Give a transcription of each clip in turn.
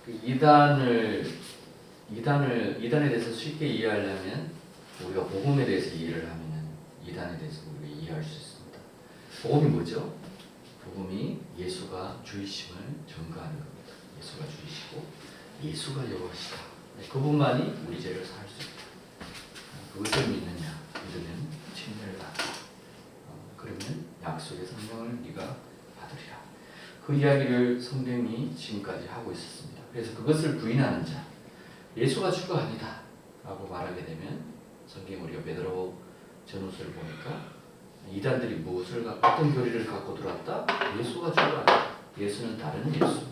이단에 대해서 쉽게 이해하려면 우리가 복음에 대해서 이해를 하면은 이단에 대해서 우리가 이해할 수 있습니다. 복음이 뭐죠? 복음이 예수가 주이심을 전가하는 겁니다. 예수가 주이시고 예수가 여호와시다. 그분만이 우리 죄를 사할 수 있다. 그것을 믿느냐? 믿으면 침례를 받다. 그러면 약속의 성령을 네가 받으리라. 그 이야기를 성경이 지금까지 하고 있었습니다. 그래서 그것을 부인하는 자, 예수가 주가 아니다 라고 말하게 되면 성경 우리가 베드로 전후서를 보니까 이단들이 무엇을 갖고 어떤 교리를 갖고 들어왔다? 예수가 주가 아니다. 예수는 다른 예수.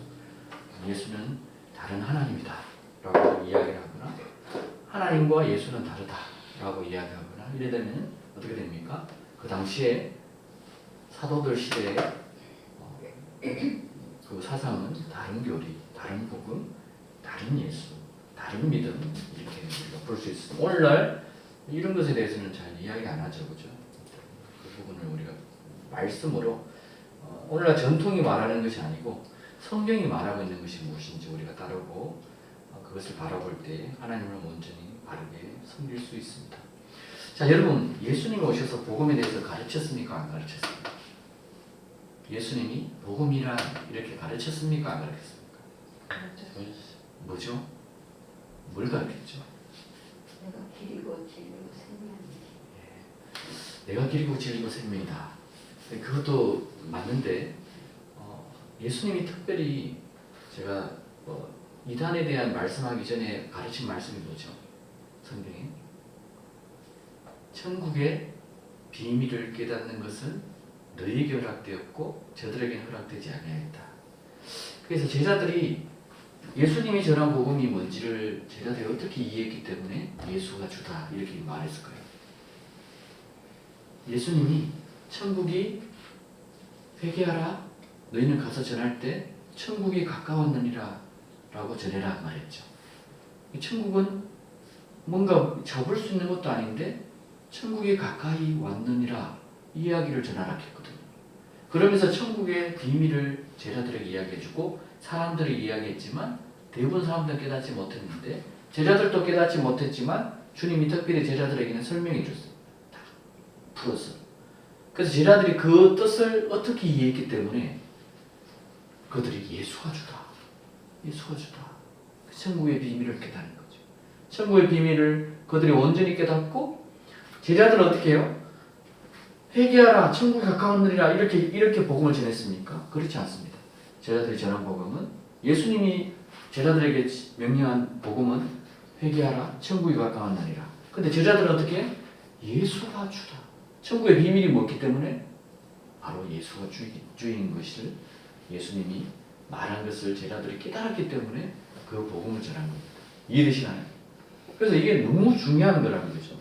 예수는 다른 하나님이다 라고 이야기를 하거나 하나님과 예수는 다르다 라고 이야기하거나 이래 되면 어떻게 됩니까? 그 당시에 사도들 시대에 그 사상은 다른 교리, 다른 복음, 다른 예수, 다른 믿음 이렇게 우리가 볼 수 있습니다. 오늘날 이런 것에 대해서는 잘 이야기 안 하죠, 그죠? 그 부분을 우리가 말씀으로 오늘날 전통이 말하는 것이 아니고 성경이 말하고 있는 것이 무엇인지 우리가 따르고 그것을 바라볼 때 하나님을 온전히 바르게 섬길 수 있습니다. 자, 여러분 예수님이 오셔서 복음에 대해서 가르쳤습니까? 안 가르쳤습니까? 예수님이 복음이란 이렇게 가르쳤습니까? 안 가르쳤습니까? 뭐죠? 뭘 가르쳤죠? 내가 길이고 진리고 생명이지. 내가 길이고 진리고 생명이다. 그것도 맞는데 예수님이 특별히 제가 이단에 대한 말씀하기 전에 가르친 말씀이 뭐죠? 성경에 천국의 비밀을 깨닫는 것은 너희에게 허락되었고 저들에게는 허락되지 아니하였다. 그래서 제자들이 예수님이 전한 복음이 뭔지를 제자들이 어떻게 이해했기 때문에 예수가 주다 이렇게 말했을 거예요. 예수님이 천국이 회개하라 너희는 가서 전할 때 천국이 가까웠느니라 라고 전해라 말했죠. 천국은 뭔가 잡을 수 있는 것도 아닌데 천국이 가까이 왔느니라 이 이야기를 전하라 했거든요. 그러면서 천국의 비밀을 제자들에게 이야기해주고 사람들에게 이야기했지만 대부분 사람들은 깨닫지 못했는데 제자들도 깨닫지 못했지만 주님이 특별히 제자들에게는 설명해 줬어요. 다 풀었어요. 그래서 제자들이 그 뜻을 어떻게 이해했기 때문에 그들이 예수가 주다. 예수가 주다. 천국의 비밀을 깨닫는 거죠. 천국의 비밀을 그들이 온전히 깨닫고 제자들은 어떻게 해요? 회개하라 천국이 가까웠느니라 이렇게 복음을 전했습니까? 그렇지 않습니다. 제자들이 전한 복음은 예수님이 제자들에게 명령한 복음은 회개하라 천국이 가까웠느니라. 근데 제자들은 어떻게 해요? 예수가 주다. 천국의 비밀이 뭐기 때문에 바로 예수가 주인 것을 예수님이 말한 것을 제자들이 깨달았기 때문에 그 복음을 전한 겁니다. 이해되시나요? 그래서 이게 너무 중요한 거라는 거죠.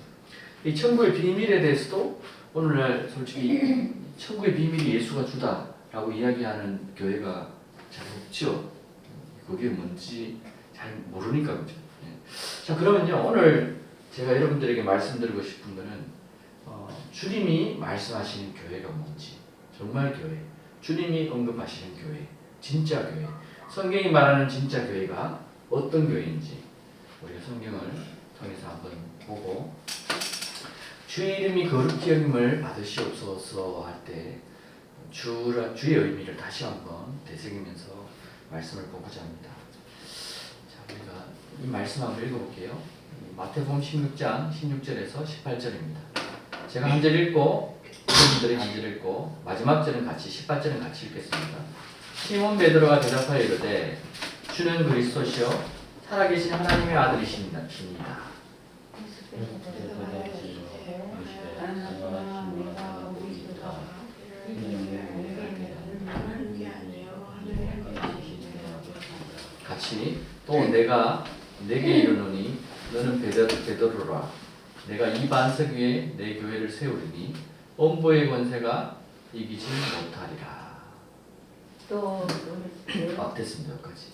이 천국의 비밀에 대해서도 오늘날 솔직히 천국의 비밀이 예수가 주다라고 이야기하는 교회가 잘 없죠. 그게 뭔지 잘 모르니까 그죠. 자, 그러면요 오늘 제가 여러분들에게 말씀드리고 싶은 거는 주님이 말씀하시는 교회가 뭔지, 정말 교회, 주님이 언급하시는 교회, 진짜 교회, 성경이 말하는 진짜 교회가 어떤 교회인지 우리가 성경을 통해서 한번 보고 주의 이름이 거룩히 여김을 받으시옵소서 할 때 주의 의미를 다시 한번 되새기면서 말씀을 보고자 합니다. 자, 우리가 이 말씀 한번 읽어볼게요. 마태복음 16장 16절에서 18절입니다. 제가 한 절 읽고 여러분들이 한 절 읽고 마지막 절은 같이 18절은 같이 읽겠습니다. 시몬 베드로가 대답하여 이르되 주는 그리스도시요 살아계신 하나님의 아들이십니다. 같이 또 내가 내게 이르노니 너는 베드로라 내가 이 반석 위에 내 교회를 세우리니 엄보의 권세가 이기지 못하리라. 또 됐습니다. 여기까지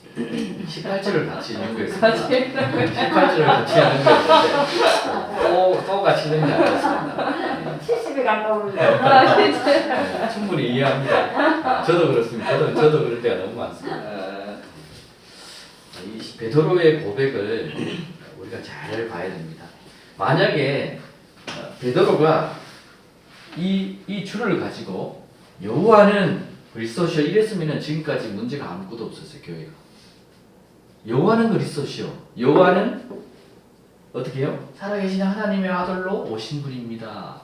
18절을 같이 읽는 거였습니다. 18절을 같이 하는 거였는데 또 같이 읽는 게 아니었습니다. 70에 가까운데. 네, 충분히 이해합니다. 저도 그렇습니다. 저도 그럴 때가 너무 많습니다. 베드로의 고백을 우리가 잘 봐야 됩니다. 만약에 베드로가 이 줄을 가지고 여호와는 그리스도시요 이랬으면 지금까지 문제가 아무것도 없었어요. 교회가. 여호와는 그리스도시요, 여호와는 어떻게 해요? 살아계신 하나님의 아들로 오신 분입니다,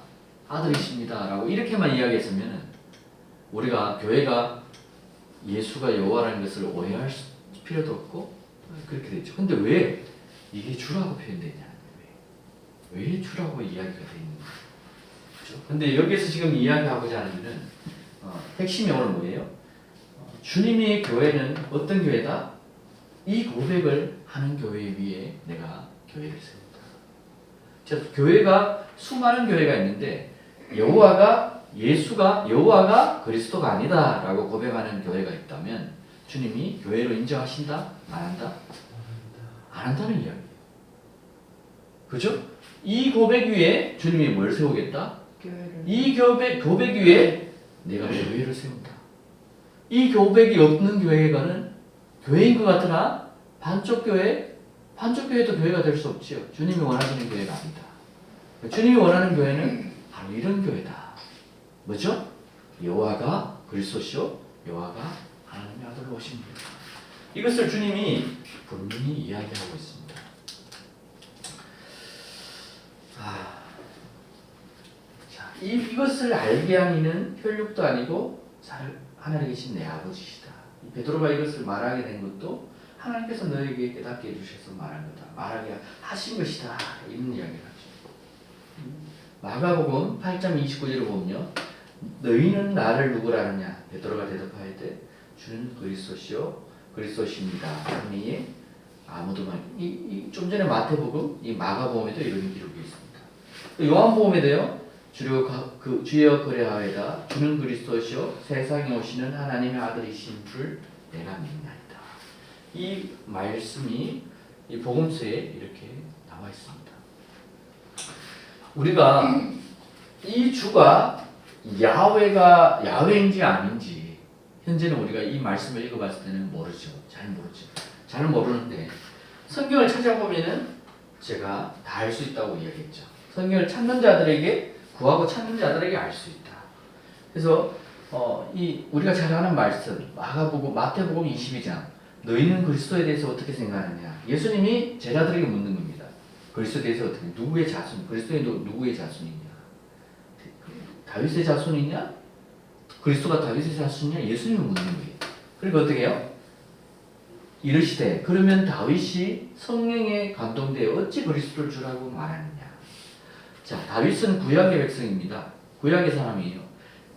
아들이십니다 라고 이렇게만 이야기했으면 우리가 교회가 예수가 여호와라는 것을 오해할 필요도 없고 그렇게 되죠. 근데 왜 이게 주라고 표현되냐, 왜 주라고 이야기가 되어 있는 거죠? 그렇죠? 근데 여기서 지금 이야기하고자 하는 것은 핵심이 오늘 뭐예요? 주님의 교회는 어떤 교회다? 이 고백을 하는 교회 위에 내가 교회를 세운다. 즉 교회가 수많은 교회가 있는데 여호와가 그리스도가 아니다라고 고백하는 교회가 있다면 주님이 교회로 인정하신다? 안 한다? 안 한다는 이야기예요. 그죠? 이 고백 위에 주님이 뭘 세우겠다? 교회를. 이 고백 위에 내가 교회를 세운다. 이 고백이 없는 교회가는 교회인 것 같으나 반쪽 교회도 교회가 될 수 없지요. 주님이 원하시는 교회가 아니다. 주님이 원하는 교회는 바로 이런 교회다. 뭐죠? 여호와가 그리스도시요, 여호와가 하나님의 아들로 오신 분. 이것을 주님이 분명히 이야기하고 있습니다. 이것을 알게 한 이는 혈육도 아니고 하늘에 계신 내 아버지시다. 베드로가 이것을 말하게 된 것도 하나님께서 너에게 깨닫게 해주셔서 말한 거다, 말하게 하신 것이다, 이런 이야기를 하죠. 마가복음 8장 29절을 보면요, 너희는 나를 누구라 하느냐? 베드로가 대답하였되 주는 그리스도시요 그리스도십니다 하니 아무도 좀 전에 마태복음, 이 마가복음에도 이런 기록이 있습니다. 요한복음에도요, 주여 그레하에다 주는 그리스도시요 세상에 오시는 하나님의 아들이신 줄 내가 믿나이다. 이 말씀이 이 복음서에 이렇게 나와 있습니다. 우리가 이 주가 야훼인지 아닌지 현재는 우리가 이 말씀을 읽어봤을 때는 모르죠. 잘 모르는데 성경을 찾아보면은 제가 다 알 수 있다고 이야기했죠. 성경을 찾는 자들에게, 구하고 찾는 자들에게 알 수 있다. 그래서 우리가 잘 아는 말씀, 마태복음 22장, 너희는 그리스도에 대해서 어떻게 생각하느냐? 예수님이 제자들에게 묻는 겁니다. 그리스도에 대해서 어떻게, 누구의 자손, 그리스도의 누구의 자손이냐? 다윗의 자손이냐? 그리스도가 다윗의 자손이냐? 예수님이 묻는 거예요. 그리고 어떻게 해요? 이르시되 그러면 다윗이 성령에 감동되어 어찌 그리스도를 주라고 말하느냐? 자, 다윗은 구약의 백성입니다. 구약의 사람이에요.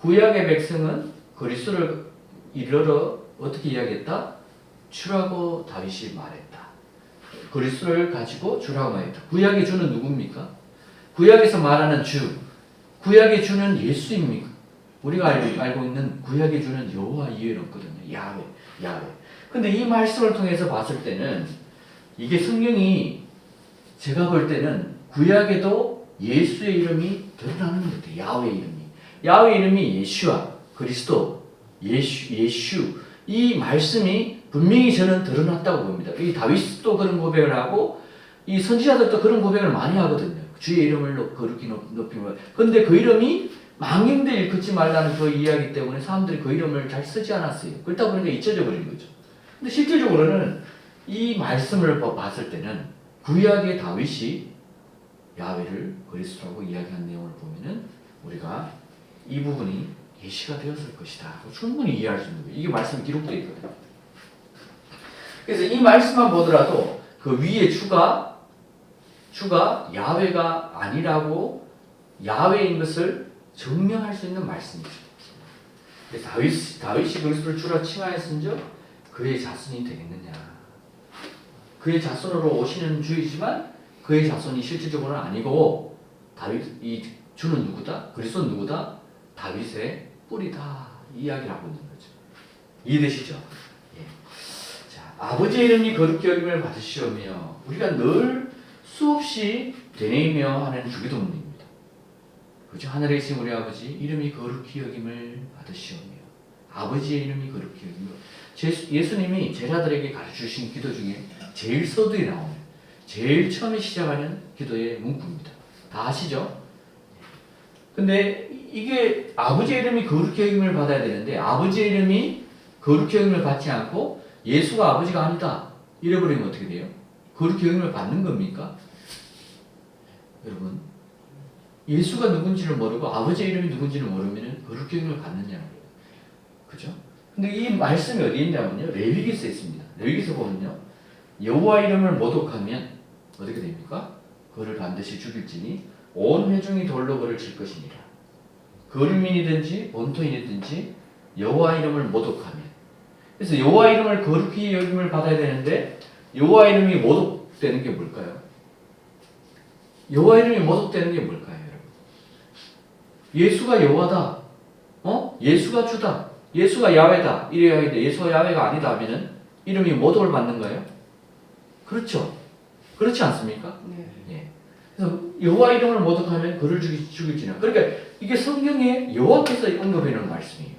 구약의 백성은 그리스도를 이르러 어떻게 이야기했다? 주라고 다윗이 말했다. 그리스도를 가지고 주라고 말했다. 구약의 주는 누굽니까? 구약에서 말하는 주, 구약의 주는 예수입니까? 우리가 알고 있는 구약의 주는 여호와 이외에 없거든요. 야훼. 근데 이 말씀을 통해서 봤을 때는 이게 성경이, 제가 볼 때는 구약에도 예수의 이름이 드러나는 것 같아요. 야훼 이름이 예슈아, 그리스도, 예슈. 이 말씀이 분명히 저는 드러났다고 봅니다. 이 다윗도 그런 고백을 하고 이 선지자들도 그런 고백을 많이 하거든요. 주의 이름을 거룩히 높이면. 근데 그 이름이 망령되 일컫지 말라는 그 이야기 때문에 사람들이 그 이름을 잘 쓰지 않았어요. 그렇다 보니까 잊혀져 버린 거죠. 근데 실질적으로는 이 말씀을 봤을 때는 구약의 다윗이 야훼를 그리스도라고 이야기한 내용을 보면은 우리가 이 부분이 예시가 되었을 것이다. 충분히 이해할 수 있는 거예요. 이게 말씀이 기록되어 있거든요. 그래서 이 말씀만 보더라도 그 위에 주가 야훼가 아니라고, 야훼인 것을 증명할 수 있는 말씀이죠. 그래서 다윗이 그리스도를 주라 칭하였은즉 그의 자손이 되겠느냐? 그의 자손으로 오시는 주이지만 그의 자손이 실질적으로는 아니고, 이 주는 누구다? 그리스도는 누구다? 다윗의 뿌리다. 이 이야기를 하고 있는 거죠. 이해되시죠? 예. 자, 아버지의 이름이 거룩히 여김을 받으시오며, 우리가 늘 수없이 되뇌이며 하는 주기도문입니다. 그죠? 하늘에 계신 우리 아버지 이름이 거룩히 여김을 받으시오며, 아버지의 이름이 거룩히 여김을. 예수님이 제자들에게 가르쳐주신 기도 중에 제일 서두에 나오는, 제일 처음에 시작하는 기도의 문구입니다. 다 아시죠? 근데 이게 아버지의 이름이 거룩히 여김을 받아야 되는데 아버지의 이름이 거룩히 여김을 받지 않고 예수가 아버지가 아니다 이래버리면 어떻게 돼요? 거룩히 여김을 받는 겁니까? 여러분, 예수가 누군지를 모르고 아버지의 이름이 누군지를 모르면 거룩히 여김을 받느냐는 거예요. 그죠? 근데 이 말씀이 어디에 있냐면요, 레위기서에 있습니다. 레위기서 보면요, 여호와 이름을 모독하면 어떻게 됩니까? 그를 반드시 죽일지니 온 회중이 돌로 그를 칠 것이니라. 거류민이든지 본토인이든지 여호와 이름을 모독하면, 그래서 여호와 이름을 거룩히 여김을 받아야 되는데 여호와 이름이 모독되는 게 뭘까요? 여호와 이름이 모독되는 게 뭘까요, 여러분? 예수가 여호와다, 예수가 주다, 예수가 야훼다 이래야 하는데 예수가 야훼가 아니다 하면은 이름이 모독을 받는가요? 그렇죠. 그렇지 않습니까? 네. 예. 그래서 여호와 이름을 모독하면 그를 죽일지나. 그러니까 이게 성경에 여호와께서 언급해 놓은 말씀이에요.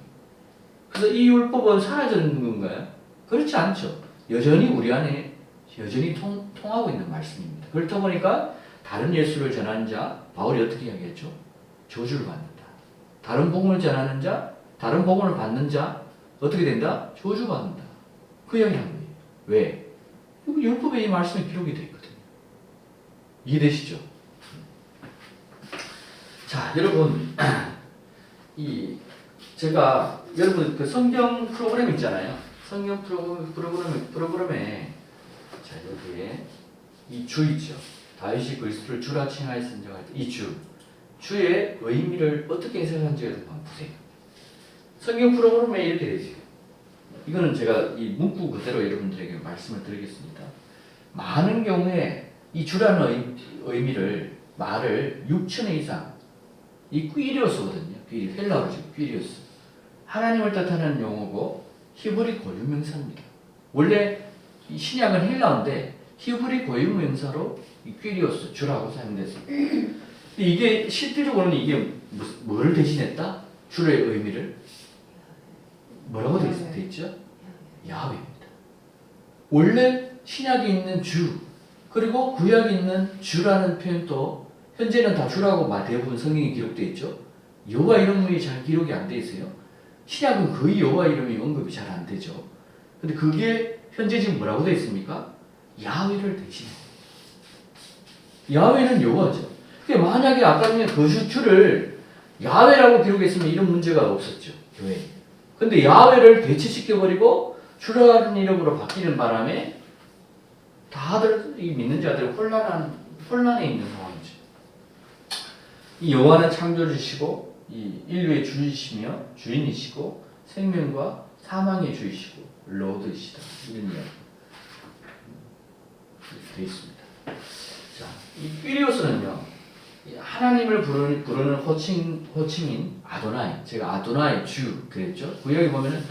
그래서 이 율법은 사라지는 건가요? 그렇지 않죠. 여전히 우리 안에 여전히 통하고 있는 말씀입니다. 그렇다 보니까 다른 예수를 전하는 자, 바울이 어떻게 이야기했죠? 저주를 받는다. 다른 복음을 전하는 자, 다른 복음을 받는 자 어떻게 된다? 저주받는다. 그 이야기를 한 거예요. 왜? 율법에 이 말씀이 기록이 되어 있거든요. 이해되시죠? 자, 여러분, 제가 여러분 그 성경 프로그램 있잖아요. 성경 프로그램에 자, 여기에 이 주 있죠. 다윗이 그리스도를 주라 칭하여 선정할 때 이 주의 의미를 어떻게 해석하는지에 한번 보세요. 성경 프로그램에 이렇게 되어 있어요. 이거는 제가 이 문구 그대로 여러분들에게 말씀을 드리겠습니다. 많은 경우에 이 주라는 의미를 말을 6천회 이상 이 퀴리오스거든요. 헬라어로 지금 퀴리오스. 하나님을 뜻하는 용어고 히브리 고유명사입니다. 원래 이 신약은 헬라어인데 히브리 고유명사로 이 퀴리오스 주라고 사용됐습니다. 이게 실질적으로는 이게 뭘 대신했다? 주의 의미를 뭐라고 돼 있죠? 야훼입니다. 원래 신약에 있는 주 그리고 구약에 있는 주라는 표현도 현재는 다 주라고 대부분 성경에 기록되어 있죠. 여호와 이름이 잘 기록이 안 돼 있어요. 신약은 거의 여호와 이름이 언급이 잘 안 되죠. 근데 그게 현재 지금 뭐라고 되어 있습니까? 야훼를 대신해. 야훼는 여호와죠. 그러니까 만약에 아까 전에 그 주를 야훼라고 기록했으면 이런 문제가 없었죠. 교회에. 근데 야훼를 대체시켜버리고 주라는 이름으로 바뀌는 바람에 다들 이 믿는 자들이 혼란에 있는 상황이죠. 이 여호와는 창조주시고 이 인류의 주이시며 주인이시고 생명과 사망의 주이시고 로드이시다. 이런 이야기 되어 있습니다. 자, 이 퀴리오스는요. 하나님을 부르는 호칭인 아도나이. 제가 아도나이 주 그랬죠. 구약에 보면은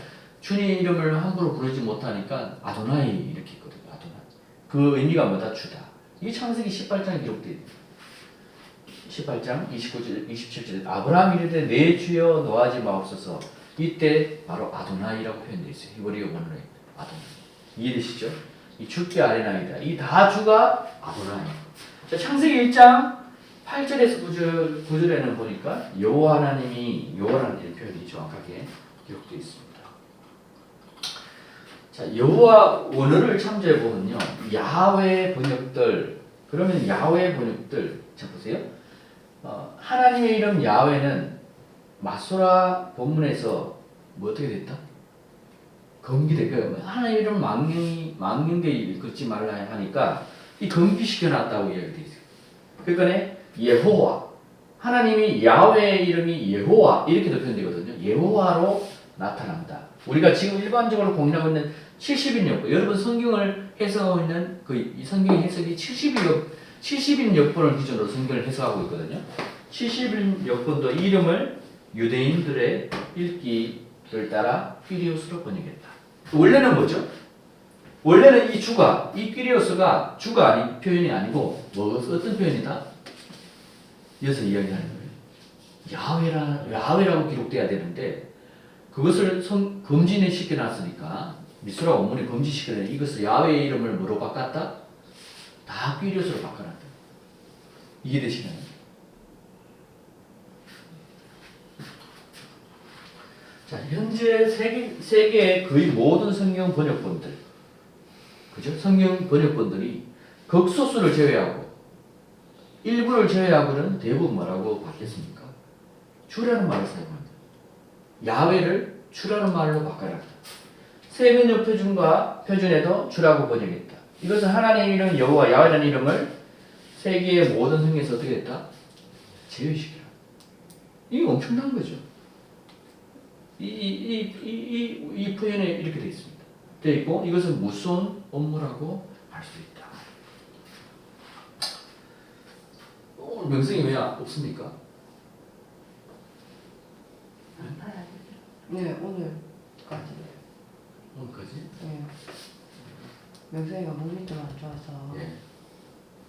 주님 이름을 함부로 부르지 못하니까 아도나이 이렇게 있거든요. 아도나이. 그 의미가 뭐다? 주다. 이게 창세기 18장에 기록되어 있습니다. 18장 29절 27절에 아브라함이 이르되 내 주여 노하지 마옵소서. 이때 바로 아도나이라고 표현되어 있어요. 히브리어 본문에 아도나이. 이해되시죠? 이 주께 아레나이다. 이 다 주가 아도나이. 자, 창세기 1장 8절에서 9절에는 보니까 여호와 하나님이 여호와라는 표현이 정확하게 기록되어 있습니다. 자, 여호와 원어를 참조해 보면요, 야훼 번역들 그러면 야훼 번역들 자 보세요. 하나님의 이름 야훼는 마소라 본문에서 뭐 어떻게 됐다? 금기됐고요. 하나님의 이름 망령되이 읽지 말라 하니까 이 금기시켜 놨다고 이야기되어 있어요. 그러니까 예호와 하나님이 야훼의 이름이 예호와 이렇게도 표현되거든요. 예호와로 나타난다. 우리가 지금 일반적으로 공유하고 있는 70인 역번, 여러분 성경을 해석하고 있는 이 성경 해석이 70인 역번을 기준으로 성경을 해석하고 있거든요. 70인 역번도 이름을 유대인들의 읽기를 따라 퀴리오스로 번역했다. 원래는 뭐죠? 원래는 이 퀴리오스가 주가 표현이 아니고 어떤 표현이다? 이어서 이야기하는 거예요. 야훼라고 기록돼야 되는데 그것을 금진에 시켜놨으니까 미술학 원문이 금지시키는 이것을 야훼의 이름을 뭐로 바꿨다? 다 퀴리오스로 바꿔놨다. 이해되시나요? 자, 현재 세계의 거의 모든 성경 번역본들, 그죠? 성경 번역본들이 극소수를 제외하고 일부를 제외하고는 대부분 뭐라고 바뀌었습니까? 주라는 말을 사용합니다. 야훼를 주라는 말로 바꿔놨다. 세변역 표준과 표준에도 주라고 번역했다. 이것은 하나님의 이름 여호와 야훼라는 이름을 세계의 모든 성경에서 어떻게 했다? 제외시키라. 이게 엄청난 거죠. 이 표현에 이렇게 되어 있습니다. 되어 있고 이것은 무슨 업무라고 할 수 있다. 오늘 명성이 왜 없습니까? 봐야 돼. 네, 오늘까지. 오늘까지? 네. 명성이가 몸이 좀 안 좋아서 예.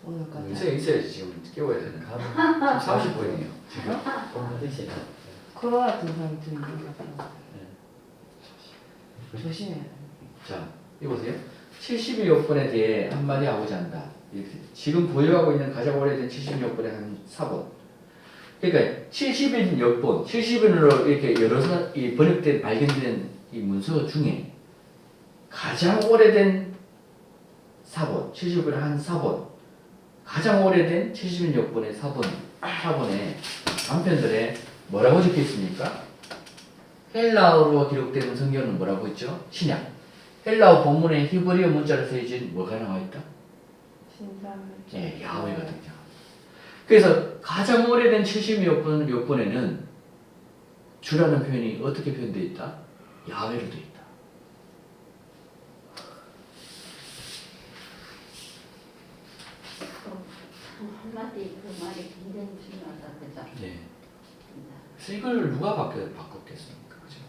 오늘까지. 명성이 있어야지 지금 깨워야 되는. 지금 30분이에요. 지금. 그거 같은 사람이 들리는 것 같아요. 네. 조심해야 돼. 자, 이보세요. 70여권에 대해 한마디 하고자 한다. 이렇게. 지금 보유하고 있는 가장 오래된 70여권의 한 4번. 그러니까 70여 번, 70번으로 이렇게 여러 이 번역된 발견된 이 문서 중에 가장 오래된 4번, 70번의 한 4번, 가장 오래된 70여권의 4번에 단편들에 뭐라고 적혀 있습니까? 헬라어로 기록된 성경은 뭐라고 했죠? 신약. 헬라어 본문에 히브리어 문자로 쓰여진 뭐가 나와 있다? 신상. 네, 야훼가 등장. 그래서 가장 오래된 70몇 번에는 주라는 표현이 어떻게 표현되어 있다? 야훼로 되어 있다. 한마디 그 말이 굉장히 중요하다. 그죠? 네. 그래서 이걸 누가 바꿨겠습니까? 그죠?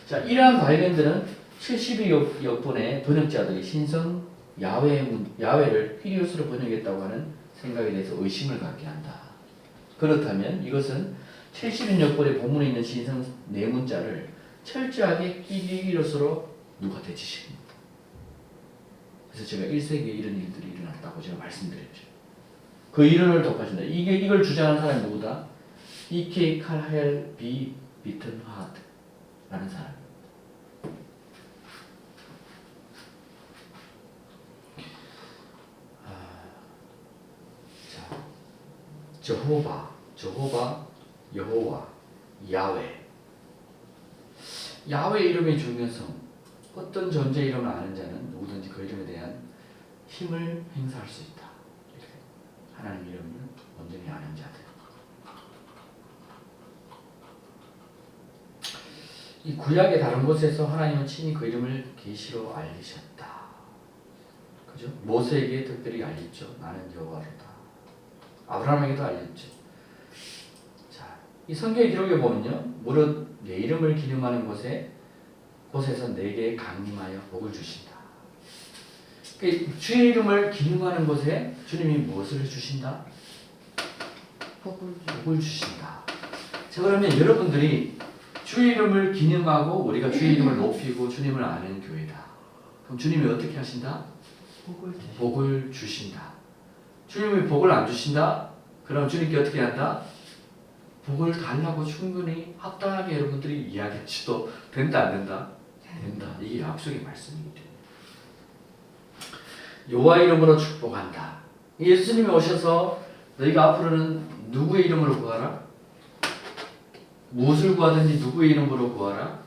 자, 이러한 발견들은 70여 번의 번역자들이 신성 야훼를 퀴리오스로 번역했다고 하는 생각에 대해서 의심을 갖게 한다. 그렇다면 이것은 70여 번의 본문에 있는 신성 네 문자를 철저하게 퀴리오스로 누가 대치시킵니다. 그래서 제가 1세기에 이런 일들이 일어났다고 제가 말씀드렸죠. 그 이론을 덮어준다. 이걸 주장하는 사람이 누구다? E.K. 칼헬 B. 비튼하드라는 사람. 자, 저호바, 여호와, 야훼. 야훼 이름의 중요성. 어떤 존재 이름을 아는 자는 누구든지 그 이름에 대한 힘을 행사할 수 있다. 이렇게. 하나님 이름을 온전히 아는 자들. 이 구약의 다른 곳에서 하나님은 친히 그 이름을 계시로 알리셨다. 그죠? 모세에게 특별히 알렸죠. 나는 여호와로다. 아브라함에게도 알렸죠. 자, 이 성경의 기록에 보면요, 무릇 내 이름을 기념하는 곳에서 내게 강림하여 복을 주신다. 그러니까 주의 이름을 기념하는 곳에 주님이 무엇을 주신다? 복을 주신다. 자, 그러면 여러분들이 주의 이름을 기념하고 우리가 주의 이름을 높이고 주님을 아는 교회다. 그럼 주님이 어떻게 하신다? 복을 주신다. 주님이 복을 안 주신다? 그럼 주님께 어떻게 한다? 복을 달라고 충분히 합당하게 여러분들이 이야기하셔도 된다 안 된다? 된다. 이게 약속의 말씀이기 때문에. 여호와 이름으로 축복한다. 예수님이 오셔서 너희가 앞으로는 누구의 이름으로 구하라? 무엇을 구하든지 누구의 이름으로 구하라?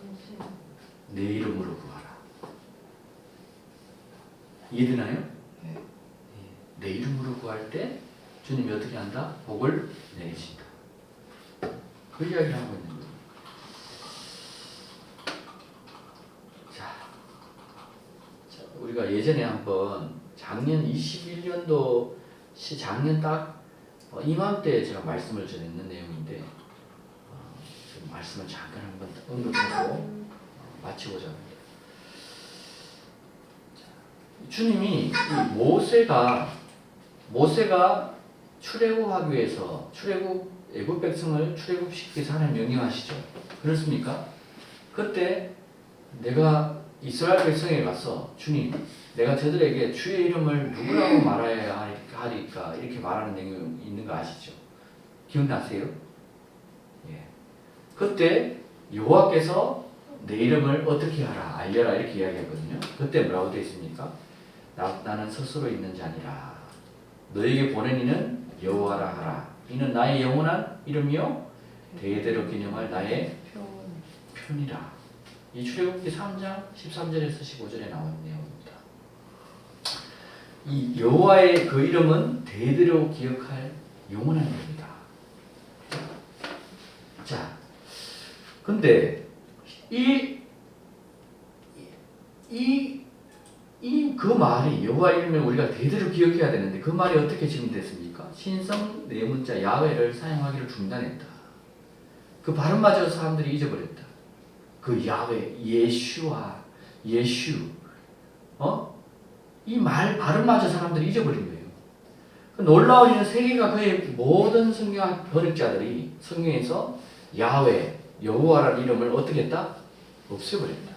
내 이름으로 구하라. 이해되나요? 네. 내 이름으로 구할 때 주님이 어떻게 한다? 복을 내리신다. 그 이야기를 하고 있는 거예요. 자, 우리가 예전에 한번 작년 21년도 작년 딱 이맘때 제가 말씀을 전했는 내용인데 좀 말씀을 잠깐 한번 언급하고 마치고자 합니다. 주님이 이 모세가 출애굽하기 위해서 애굽 백성을 출애굽시키기 위해서 하나님 명령하시죠. 그렇습니까? 그때 내가 이스라엘 백성에 가서 주님, 내가 저들에게 주의 이름을 누구라고 말해야 하리까 이렇게 말하는 내용이 있는 거 아시죠? 기억나세요? 예. 그때 여호와께서 내 이름을 어떻게 하라 알려라 이렇게 이야기하거든요. 그때 뭐라고 되어 있습니까? 나는 스스로 있는 자니라. 너에게 보낸 이는 여호와라 하라. 이는 나의 영원한 이름이요 대대로 기념할 나의 편이라. 이 출애굽기 3장 13절에서 15절에 나온 내용입니다. 이 여호와의 그 이름은 대대로 기억할 영원한 이름이다. 자, 근데 그 말이 여호와 이름을 우리가 대대로 기억해야 되는데 그 말이 어떻게 진행됐습니까? 신성 네 문자 야훼를 사용하기를 중단했다. 그 발음마저 사람들이 잊어버렸다. 그 야훼, 예슈와 예슈, 이 말 발음마저 사람들이 잊어버린 거예요. 그 놀라운 일은 세계가 거의 모든 성경 번역자들이 성경에서 야훼, 여호와라는 이름을 어떻게 했다? 없애버렸다.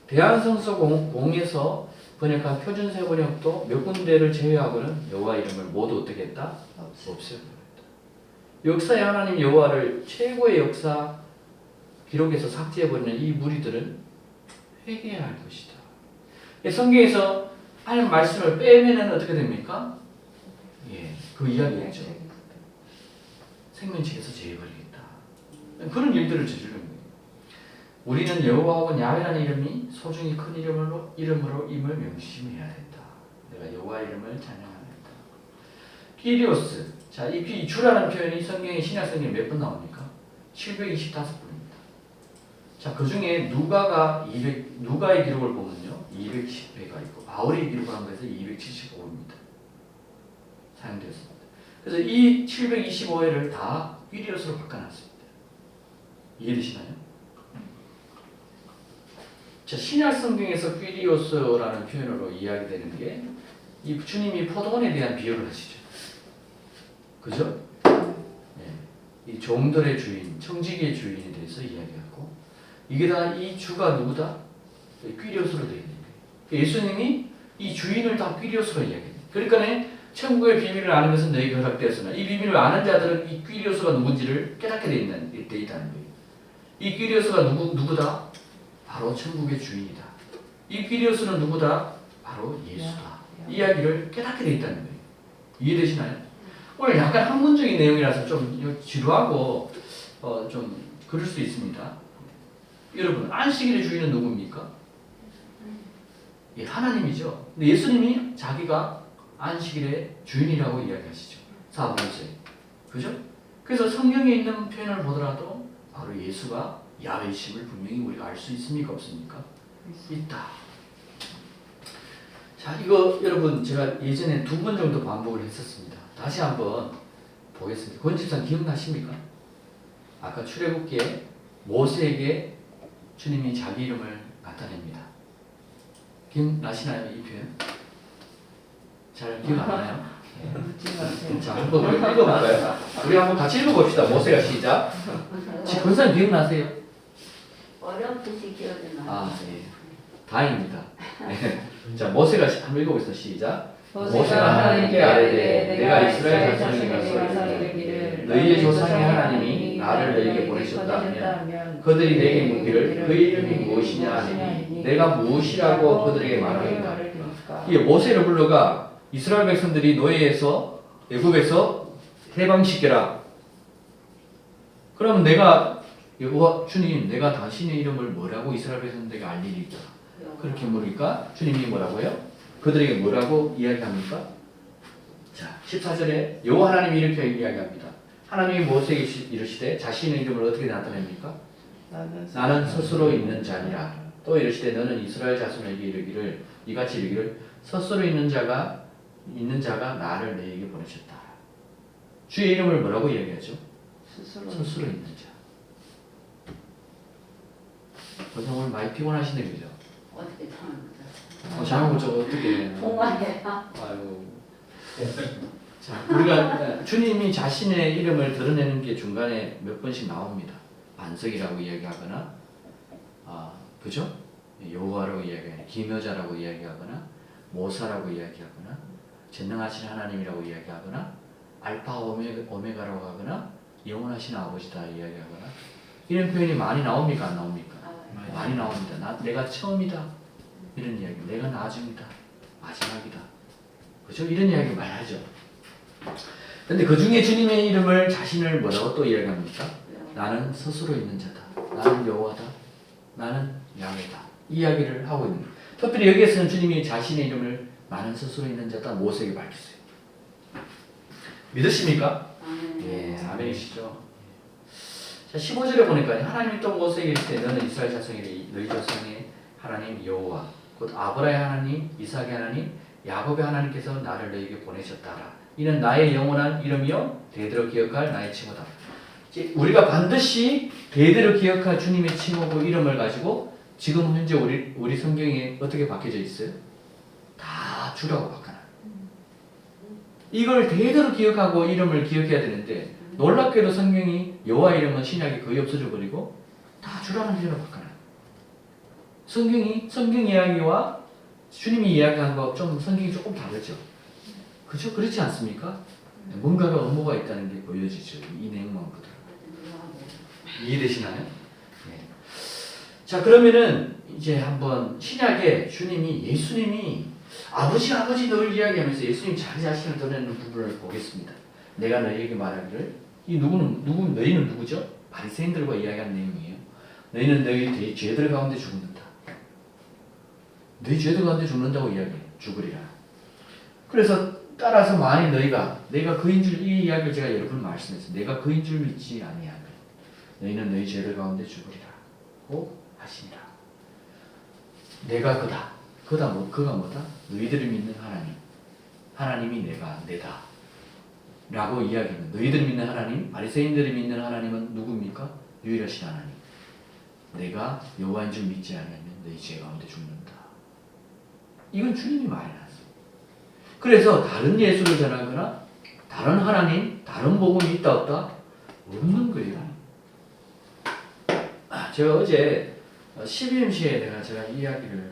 대한성서 공에서 번역한 표준세 번역도 몇 군데를 제외하고는 여호와 이름을 모두 어떻게 했다? 없애버렸다. 역사의 하나님 여호와를 최고의 역사 기록에서 삭제해버리는 이 무리들은 회개해야 할 것이다. 성경에서 하나님 말씀을 빼면은 어떻게 됩니까? 예, 그 이야기였죠. 생명책에서 제해버리겠다. 그런 일들을 저지르는 거예요. 우리는 여호와하고 야훼라는 이름이 소중히 큰 이름으로 임을 명심해야 된다. 내가 여호와 이름을 찬양합니다. 끼리오스. 자, 이 주라는 표현이 성경의 신약 성경에 몇 번 나옵니까? 725번입니다. 자, 그 중에 누가의 기록을 보면요, 210회가 있고 바울이 기록한 것에서 275회입니다. 사용되었습니다. 그래서 이 725회를 다 끼리오스로 바꿔놨습니다. 이해되시나요? 자, 신약 성경에서 끼리오스라는 표현으로 이야기되는 게 이 주님이 포도원에 대한 비유를 하시죠. 그죠? 네. 이 종들의 주인, 청지기의 주인에 대해서 이야기하고 이게 다 이 주가 누구다? 끼리오스로 되어 있는 거예요. 예수님이 이 주인을 다 끼리오스로 이야기해요. 그러니까 천국의 비밀을 아는 것은 너희에게 허락되었으나 이 비밀을 아는 자들은 이 끼리오스가 누군지를 깨닫게 되어 있다는 거예요. 이 끼리오스가 누구다? 바로 천국의 주인이다. 이 끼리오스는 누구다? 바로 예수다. 이야기를 깨닫게 되어 있다는 거예요. 이해되시나요? 오늘 약간 학문적인 내용이라서 좀 지루하고 좀 그럴 수 있습니다. 여러분, 안식일의 주인은 누굽니까? 예, 하나님이죠. 근데 예수님이 자기가 안식일의 주인이라고 이야기하시죠. 사번째. 그죠? 그래서 성경에 있는 표현을 보더라도 바로 예수가 야훼심을 분명히 우리가 알 수 있습니까? 없습니까? 있다. 자, 이거 여러분 제가 예전에 2번 정도 반복을 했었습니다. 다시 한번 보겠습니다. 권집산 기억나십니까? 아까 출애굽기에 모세에게 주님이 자기 이름을 나타냅니다. 기억나시나요? 이 표현? 잘 기억 안 나요? 자, 한번 읽어볼까요? 우리 한번 같이 읽어봅시다. 모세가 시작. 권사님 기억나세요? 어렴풋이 기억이 나. 아, 예. 다행입니다. 네. 자, 모세가 한번 읽어보겠습니다. 시작. 모세가 하나님께 아뢰되 내가 이스라엘 자손에게 가서 이르기를 너희의 조상의 하나님이 나를 너희에게 보내셨다면 그들이 내게 묻기를 그 이름이 무엇이냐 하니 내가 무엇이라고 그들에게 말하겠다. 이 모세를 불러가 이스라엘 백성들이 노예에서 애굽에서 해방시켜라. 그럼 내가 여호와 주님, 내가 당신의 이름을 뭐라고 이스라엘 백성들에게 알리리까? 그렇게 물으니까 주님이 뭐라고요? 그들에게 뭐라고 이야기합니까? 자, 14절에 여호와 하나님이 이렇게 이야기합니다. 하나님이 모세에게 이르시되 자신의 이름을 어떻게 나타냅니까? 나는 스스로 있는 자니라. 또 이르시되 너는 이스라엘 자손에게 이르기를 이같이 이르기를 스스로 있는 자가 나를 너희에게 보내셨다. 주의 이름을 뭐라고 이야기하죠? 스스로 있는 자. 벌써 오늘 많이 피곤하시네, 그죠? 어떻게 사는 거죠? 잘못 저거 어떻게? 동화해요. 아이고. 자, 우리가 주님이 자신의 이름을 드러내는 게 중간에 몇 번씩 나옵니다. 반석이라고 이야기하거나, 그죠? 여호와라고 이야기하거나 기묘자라고 이야기하거나 모사라고 이야기하거나 전능하신 하나님이라고 이야기하거나 알파 오메가라고 하거나 영원하신 아버지다 이야기하거나 이런 표현이 많이 나옵니까 안 나옵니까? 많이 나옵니다. 내가 처음이다 이런 이야기, 내가 나중이다, 마지막이다, 그렇죠? 이런 이야기 많이 하죠. 근데 그 중에 주님의 이름을 자신을 뭐라고 또 이야기합니까? 나는 스스로 있는 자다. 나는 여호와다. 나는 야훼다. 이 이야기를 하고 있는 거예요. 특별히 여기에서는 주님이 자신의 이름을 나는 스스로 있는 자다 모세에게 밝혔어요. 믿으십니까? 예, 아멘이시죠. 자, 15절에 보니까 하나님이 또 모세에게 이르시되 너는 이스라엘 자손이 너희 조상의 하나님 여호와 곧 아브라함의 하나님, 이삭의 하나님, 야곱의 하나님께서 나를 너희에게 보내셨다라. 이는 나의 영원한 이름이요 대대로 기억할 나의 칭호다. 우리가 반드시 대대로 기억할 주님의 칭호고 이름을 가지고 지금 현재 우리 성경에 어떻게 박혀져 있어요? 다 주라고 바꿔놔요. 이걸 대대로 기억하고 이름을 기억해야 되는데 놀랍게도 성경이 여호와 이름은 신약에 거의 없어져 버리고 다 주라는 이름으로 바꿔놔요. 성경 이야기와 주님이 이야기한 거 좀 성경이 조금 다르죠. 그렇죠? 그렇지 않습니까? 뭔가가 업무가 있다는 게 보여지죠. 이 내용만 그대로. 이해되시나요? 네. 자, 그러면은 이제 한번 신약에 예수님이 아버지 늘 이야기하면서 예수님 자기 자신을 드러내는 부분을 보겠습니다. 내가 너희에게 말하기를 너희는 누구죠? 바리새인들과 이야기한 내용이에요. 너희는 너희 죄들 가운데 죽는다. 너희 죄들 가운데 죽는다고 이야기해. 죽으리라. 그래서 따라서 만일 내가 그인 줄 이 이야기를 제가 여러 번 말씀했어요. 내가 그인 줄 믿지 아니하면 너희는 너희 죄들 가운데 죽으리라고 하시니라. 내가 그다. 그가 뭐다? 너희들이 믿는 하나님. 하나님이 내다. 라고 이야기합니다. 너희들이 믿는 하나님, 바리새인들이 믿는 하나님은 누굽니까? 유일하신 하나님. 내가 여호와인 줄 믿지 않으면 너희 죄 가운데 죽는다. 이건 주님이 말해놨어요. 그래서 다른 예수를 전하거나 다른 하나님, 다른 복음이 있다 없다? 없는 거예요. 제가 어제 12MC에 제가 이야기를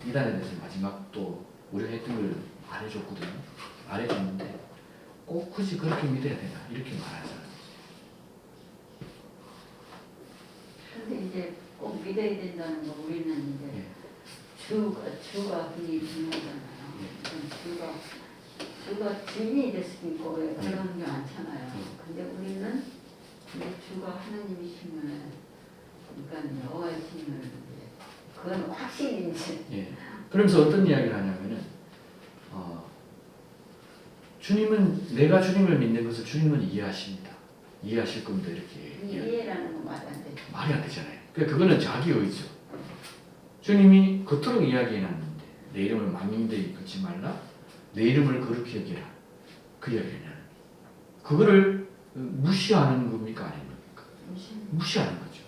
이단에 대해서 마지막 또 우리가 했던 걸 말해줬거든요. 말해줬는데 꼭 굳이 그렇게 믿어야 되나 이렇게 말하잖아요. 근데 이제 꼭 믿어야 된다는 거 우리는 이제 주가 그게 중요하잖아요. 주가 주인이 될 수도 있고 그런 게 많잖아요. 근데 우리는 이제 주가 하나님이시면 그러니까 여호와이시면 그건 확실히 이제. 예. 그러면서 어떤 이야기를 하냐면은 주님은 내가 주님을 믿는 것을 주님은 이해하십니다. 이해하실 겁니다. 이렇게 이해라는 건 말이 안 되죠. 말이 안 되잖아요. 그러니까 그거는 자기 의지죠. 주님이 겉으로 이야기해놨는데 내 이름을 만민들이 걷지 말라. 내 이름을 거룩히 여기라. 그 이야기는 그거를 무시하는 겁니까 아닙니까? 무시하는 거죠.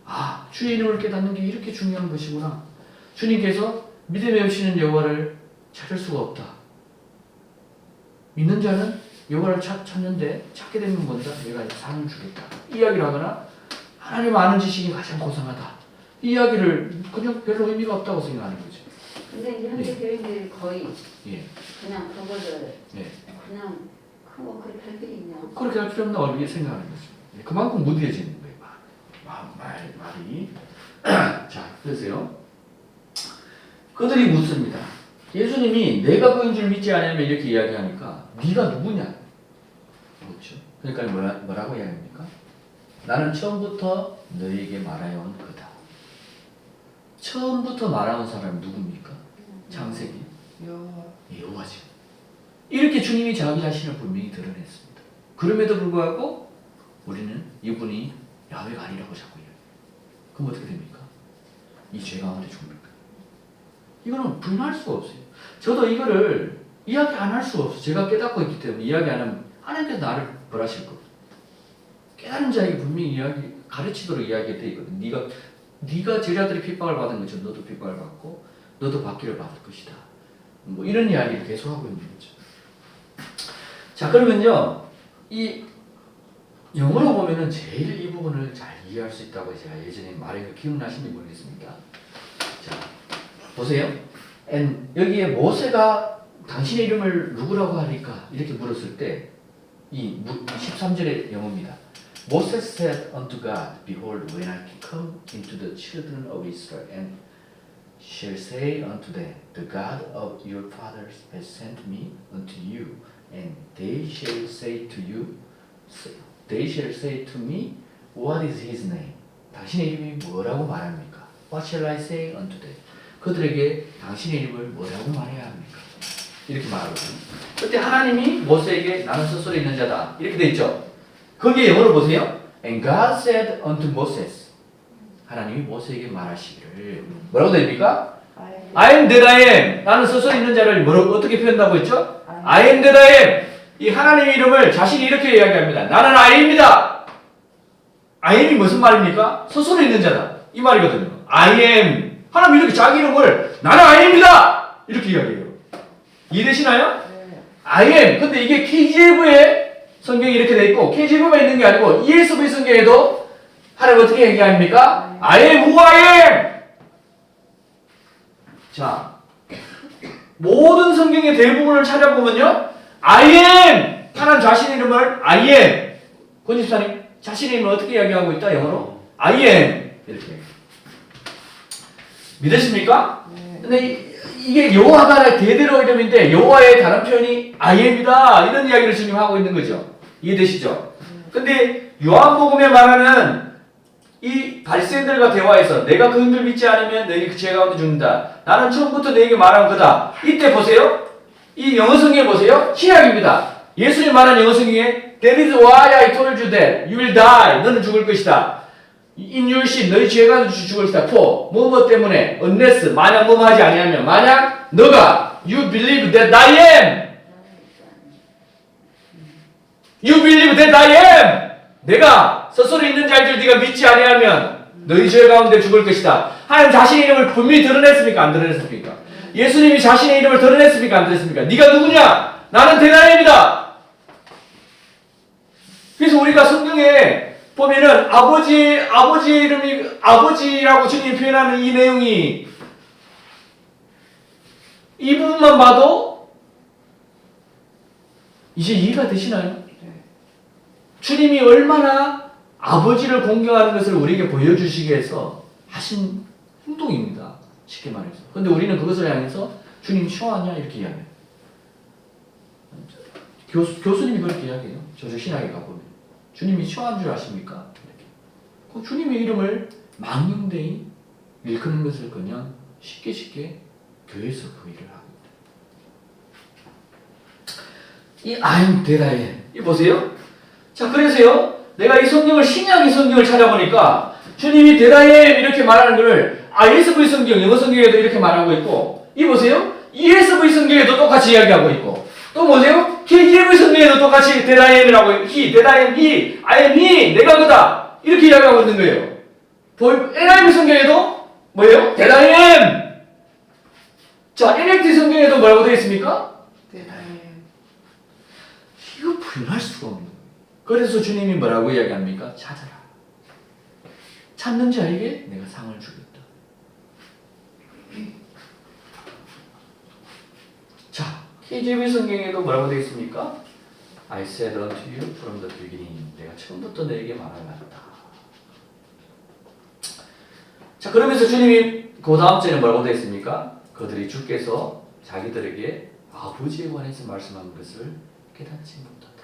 아, 주의 이름을 깨닫는 게 이렇게 중요한 것이구나. 주님께서 믿음에 없이는 여호와를 찾을 수가 없다. 믿는 자는 여호와를 찾는데 찾게 되면 뭔다? 내가 상을 주겠다. 이야기를 하거나 하나님 아는 지식이 가장 고상하다. 이 이야기를 그냥 별로 의미가 없다고 생각하는 거죠. 근데 이제 현대 교인들이 거의 그냥 그거를 그냥 그거 그렇게 할 필요 있냐? 그렇게 할 필요 없나 이렇게 생각하는 거죠. 그만큼 무뎌지는 거예요. 말이. 자, 그러세요. 그들이 묻습니다. 예수님이 내가 그인 줄 믿지 않으면 이렇게 이야기하니까 네가 누구냐? 그렇죠. 그러니까 뭐라고 이야기합니까? 나는 처음부터 너희에게 말하여온 그다. 처음부터 말하는 사람이 누굽니까? 창세기 여호와죠. 이렇게 주님이 자기 자신을 분명히 드러냈습니다. 그럼에도 불구하고 우리는 이분이 야훼가 아니라고 자꾸 이야기해요. 그럼 어떻게 됩니까? 이 죄 가운데 죽습니까? 이거는 부인할 수가 없어요. 저도 이거를 이야기 안 할 수가 없어요. 제가 깨닫고 있기 때문에 이야기 안 하면 하나님께서 나를 벌하실 거예요. 깨달은 자에게 분명히 가르치도록 이야기가 되어 있거든. 네가 제자들이 핍박을 받은 것처럼 너도 핍박을 받고 너도 받기를 받을 것이다. 뭐 이런 이야기를 계속하고 있는 거죠. 자, 그러면요. 이 영어로 보면은 제일 이 부분을 잘 이해할 수 있다고 제가 예전에 말한 거 기억나시는지 모르겠습니다. 보세요. And 여기에 모세가 당신의 이름을 누구라고 하니까 이렇게 물었을 때 이 13절의 영어입니다. Moses said unto God, Behold, when I come into the children of Israel and shall say unto them, The God of your fathers has sent me unto you, and they shall say to me, What is his name? 당신의 이름이 뭐라고 말합니까? What shall I say unto them? 그들에게 당신의 이름을 뭐라고 말해야 합니까? 이렇게 말하거든요. 그때 하나님이 모세에게 나는 스스로 있는 자다 이렇게 돼 있죠. 거기에 영어로 보세요. And God said unto Moses. 하나님이 모세에게 말하시기를 뭐라고 됩니까? I am that I am. 나는 스스로 있는 자를 뭐라고 어떻게 표현한다고 했죠? I am that I am. 이 하나님의 이름을 자신이 이렇게 이야기합니다. 나는 I am이다. I am이 무슨 말입니까? 스스로 있는 자다. 이 말이거든요. I am. 하나님이 이렇게 자기 이름을 나는 I am이다. 이렇게 이야기해요. 이해되시나요? 네. I am. 근데 이게 KJV의 성경이 이렇게 돼 있고 KJV만 있는 게 아니고 ESV 성경에도 하나님 어떻게 얘기합니까? I am who I am. 자, 모든 성경의 대부분을 찾아보면요, I am. 하나님 자신의 이름을 I am. 권집사님, 자신의 이름을 어떻게 이야기하고 있다? 영어로 I am. 이렇게. 믿으십니까? 네. 근데 이게 여호와가 대대로 이름인데 여호와의 다른 표현이 I am이다 이런 이야기를 지금 하고 있는 거죠. 이해되시죠? 근데 요한복음에 말하는 이 바리새인들과 대화에서 내가 그분들 믿지 않으면 너희는 그 죄 가운데 죽는다. 나는 처음부터 너에게 말한 거다. 이때 보세요. 이 영어 성경에 보세요. 신약입니다. 예수님 말한 영어 성경에 That is why I told you that you will die. 너는 죽을 것이다. In your sin, 너희 죄가 죽을 것이다. For, 뭐뭐 때문에, unless, 만약 뭐뭐 하지 아니하면, 만약 너가 you believe that I am. You believe that I am. 내가 스스로 있는 자들 네가 믿지 아니하면 너희 죄 가운데 죽을 것이다. 하나님 자신의 이름을 분명히 드러냈습니까? 안 드러냈습니까? 예수님이 자신의 이름을 드러냈습니까? 안 드러냈습니까? 네가 누구냐? 나는 대다임이다. 그래서 우리가 성경에 보면은 아버지 이름이 아버지라고 주님 표현하는 이 내용이 이 부분만 봐도 이제 이해가 되시나요? 네. 주님이 얼마나 아버지를 공경하는 것을 우리에게 보여주시기 위해서 하신 행동입니다. 쉽게 말해서. 근데 우리는 그것을 향해서 주님 싫어하냐 이렇게 이야기해요. 교수님이 그렇게 이야기해요. 저저 신학에 가보면. 주님이 싫어하는 줄 아십니까? 그 주님의 이름을 망령되이 일컫는 것을 그냥 쉽게 교회에서 그 일을 합니다. 이 I am that I am. 이 보세요. 자, 그래서요. 내가 이 성경을 신약의 성경을 찾아보니까 주님이 that I am 이렇게 말하는 것을 ESV 성경, 영어 성경에도 이렇게 말하고 있고 이 보세요. ESV 성경에도 똑같이 이야기하고 있고 또 뭐세요? KJV 성경에도 똑같이 that I am이라고 he, that I am he, I am he, 내가 그다 이렇게 이야기하고 있는 거예요. NIV 성경에도 뭐예요? that I am. 자, NLT 성경에도 뭐라고 되어 있습니까? 네. 이거 부인할 수가 없는 거예요. 그래서 주님이 뭐라고 이야기합니까? 찾아라. 찾는 자에게 내가 상을 주겠다. 자, KJV 성경에도 뭐라고 되어 있습니까? I said unto you from the beginning. 내가 처음부터 너에게 말하였다. 자, 그러면서 주님이 그 다음 절에 뭐라고 되어 있습니까? 그들이 주께서 자기들에게 아버지에 관해서 말씀한 것을 깨닫지 못하다.